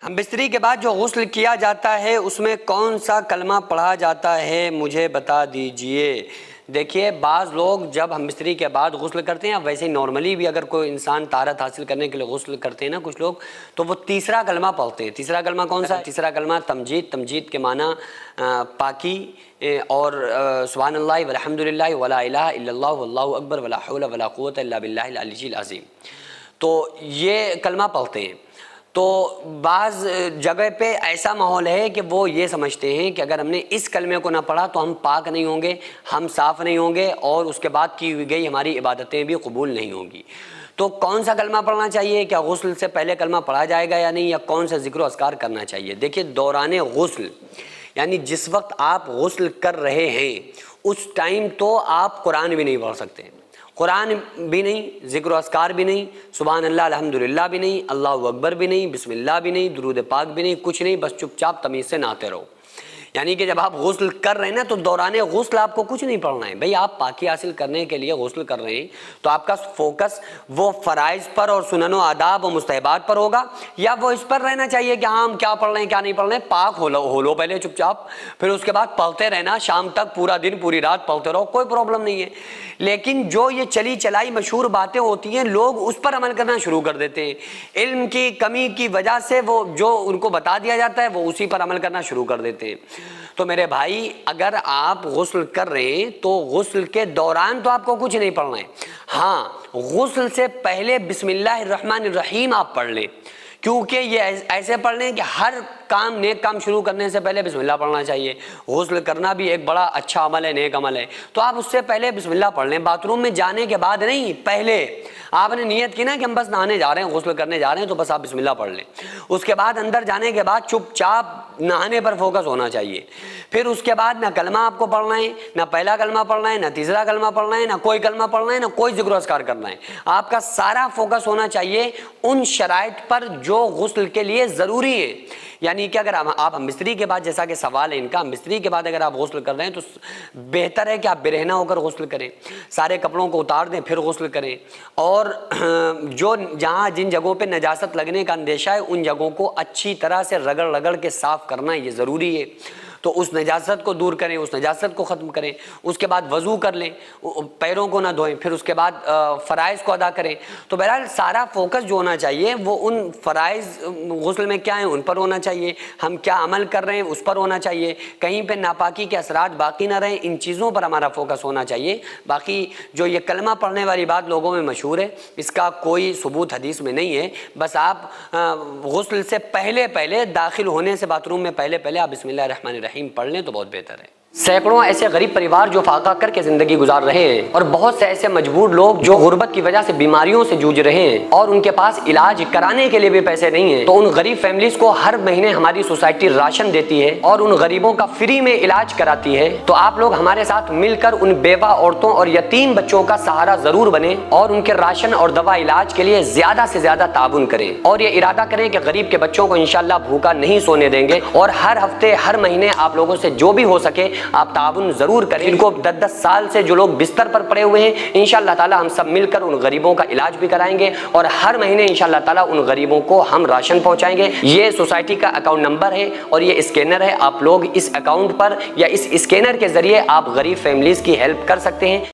ہم بستری کے بعد جو غسل کیا جاتا ہے اس میں کون سا کلمہ پڑھا جاتا ہے مجھے بتا دیجئے۔ دیکھیے بعض لوگ جب ہم بستری کے بعد غسل کرتے ہیں، ویسے ہی نارملی بھی اگر کوئی انسان طہارت حاصل کرنے کے لیے غسل کرتے ہیں نا کچھ لوگ، تو وہ تیسرا کلمہ پڑھتے ہیں۔ تیسرا کلمہ کون سا ہے؟ تیسرا کلمہ تمجید۔ تمجید کے معنی پاکی اور سبحان اللہ والحمدللہ ولا الہ الا اللہ واللہ اکبر ولا حول ولا قوت الا باللہ العلی العظیم، تو یہ کلمہ پڑھتے ہیں۔ تو بعض جگہ پہ ایسا ماحول ہے کہ وہ یہ سمجھتے ہیں کہ اگر ہم نے اس کلمے کو نہ پڑھا تو ہم پاک نہیں ہوں گے، ہم صاف نہیں ہوں گے، اور اس کے بعد کی گئی ہماری عبادتیں بھی قبول نہیں ہوں گی۔ تو کون سا کلمہ پڑھنا چاہیے؟ کیا غسل سے پہلے کلمہ پڑھا جائے گا یا نہیں، یا کون سا ذکر و اذکار کرنا چاہیے؟ دیکھیے دوران غسل یعنی جس وقت آپ غسل کر رہے ہیں اس ٹائم تو آپ قرآن بھی نہیں پڑھ سکتے، قرآن بھی نہیں، ذکر و اذکار بھی نہیں، سبحان اللہ الحمدللہ بھی نہیں، اللہ اکبر بھی نہیں، بسم اللہ بھی نہیں، درود پاک بھی نہیں، کچھ نہیں، بس چپ چاپ تمیز سے نہاتے رہو۔ یعنی کہ جب آپ غسل کر رہے ہیں نا تو دوران غسل آپ کو کچھ نہیں پڑھنا ہے۔ بھئی آپ پاکی حاصل کرنے کے لیے غسل کر رہے ہیں تو آپ کا فوکس وہ فرائض پر اور سنن و آداب و مستحبات پر ہوگا، یا وہ اس پر رہنا چاہیے کہ ہاں ہم کیا پڑھ رہے ہیں کیا نہیں پڑھ رہے ہیں؟ پاک ہو لو پہلے چپ چاپ، پھر اس کے بعد پڑھتے رہنا، شام تک پورا دن پوری رات پڑھتے رہو، کوئی پرابلم نہیں ہے۔ لیکن جو یہ چلی چلائی مشہور باتیں ہوتی ہیں لوگ اس پر عمل کرنا شروع کر دیتے ہیں، علم کی کمی کی وجہ سے وہ جو ان کو بتا دیا جاتا ہے وہ اسی پر عمل کرنا شروع کر دیتے ہیں۔ تو میرے بھائی اگر آپ غسل کر رہے ہیں تو غسل کے دوران تو آپ کو کچھ نہیں پڑھنا ہے، ہاں غسل سے پہلے بسم اللہ الرحمن الرحیم آپ پڑھ لیں، کیونکہ یہ ایسے پڑھ لیں کہ ہر کام نیک کام شروع کرنے سے پہلے بسم اللہ پڑھنا چاہیے۔ غسل کرنا بھی ایک بڑا اچھا عمل ہے، نیک عمل ہے، تو آپ اس سے پہلے بسم اللہ پڑھ لیں۔ باتھ روم میں جانے کے بعد نہیں، پہلے آپ نے نیت کی نا کہ ہم بس نہانے جا رہے ہیں، غسل کرنے جا رہے ہیں، تو بس آپ بسم اللہ پڑھ لیں۔ اس کے بعد اندر جانے کے بعد چپ چاپ نہانے پر فوکس ہونا چاہیے۔ پھر اس کے بعد نہ کلمہ آپ کو پڑھنا ہے، نہ پہلا کلمہ پڑھنا ہے، نہ تیسرا کلمہ پڑھنا ہے، نہ کوئی کلمہ پڑھنا ہے، نہ کوئی ذکر و اذکار کرنا ہے۔ آپ کا سارا فوکس ہونا چاہیے ان شرائط پر جو غسل کے لیے ضروری ہے۔ یعنی کہ اگر آپ ہم بستری کے بعد، جیسا کہ سوال ہے ان کا، ہم بستری کے بعد اگر آپ غسل کر رہے ہیں تو بہتر ہے کہ آپ برہنہ ہو کر غسل کریں، سارے کپڑوں کو اتار دیں پھر غسل کریں، اور جو جہاں جن جگہوں پہ نجاست لگنے کا اندیشہ ہے ان جگہوں کو اچھی طرح سے رگڑ کے صاف کرنا یہ ضروری ہے۔ تو اس نجاست کو دور کریں، اس نجاست کو ختم کریں، اس کے بعد وضو کر لیں، پیروں کو نہ دھوئیں، پھر اس کے بعد فرائض کو ادا کریں۔ تو بہرحال سارا فوکس جو ہونا چاہیے وہ ان فرائض غسل میں کیا ہیں ان پر ہونا چاہیے، ہم کیا عمل کر رہے ہیں اس پر ہونا چاہیے، کہیں پہ ناپاکی کے اثرات باقی نہ رہیں، ان چیزوں پر ہمارا فوکس ہونا چاہیے۔ باقی جو یہ کلمہ پڑھنے والی بات لوگوں میں مشہور ہے، اس کا کوئی ثبوت حدیث میں نہیں ہے، بس آپ غسل سے پہلے داخل ہونے سے باتھ روم میں پہلے آپ بسم اللہ الرحمن الرحیم پڑھ لیں تو بہت بہتر ہے۔ سینکڑوں ایسے غریب پریوار جو فاقہ کر کے زندگی گزار رہے ہیں، اور بہت سے ایسے مجبور لوگ جو غربت کی وجہ سے بیماریوں سے جوجھ رہے ہیں اور ان کے پاس علاج کرانے کے لیے بھی پیسے نہیں ہیں، تو ان غریب فیملیز کو ہر مہینے ہماری سوسائٹی راشن دیتی ہے اور ان غریبوں کا فری میں علاج کراتی ہے۔ تو آپ لوگ ہمارے ساتھ مل کر ان بیوہ عورتوں اور یتیم بچوں کا سہارا ضرور بنیں اور ان کے راشن اور دوا علاج کے لیے زیادہ سے زیادہ تعاون کریں، اور یہ ارادہ کریں کہ غریب کے بچوں کو انشاءاللہ بھوکا نہیں سونے دیں گے، اور ہر ہفتے ہر مہینے آپ لوگوں سے جو بھی ہو سکے آپ تعاون ضرور کریں۔ ان کو 10 سال سے جو لوگ بستر پر پڑے ہوئے ہیں انشاءاللہ تعالی ہم سب مل کر ان غریبوں کا علاج بھی کرائیں گے، اور ہر مہینے انشاءاللہ تعالی ان غریبوں کو ہم راشن پہنچائیں گے۔ یہ سوسائٹی کا اکاؤنٹ نمبر ہے اور یہ اسکینر ہے، آپ لوگ اس اکاؤنٹ پر یا اس اسکینر کے ذریعے آپ غریب فیملیز کی ہیلپ کر سکتے ہیں۔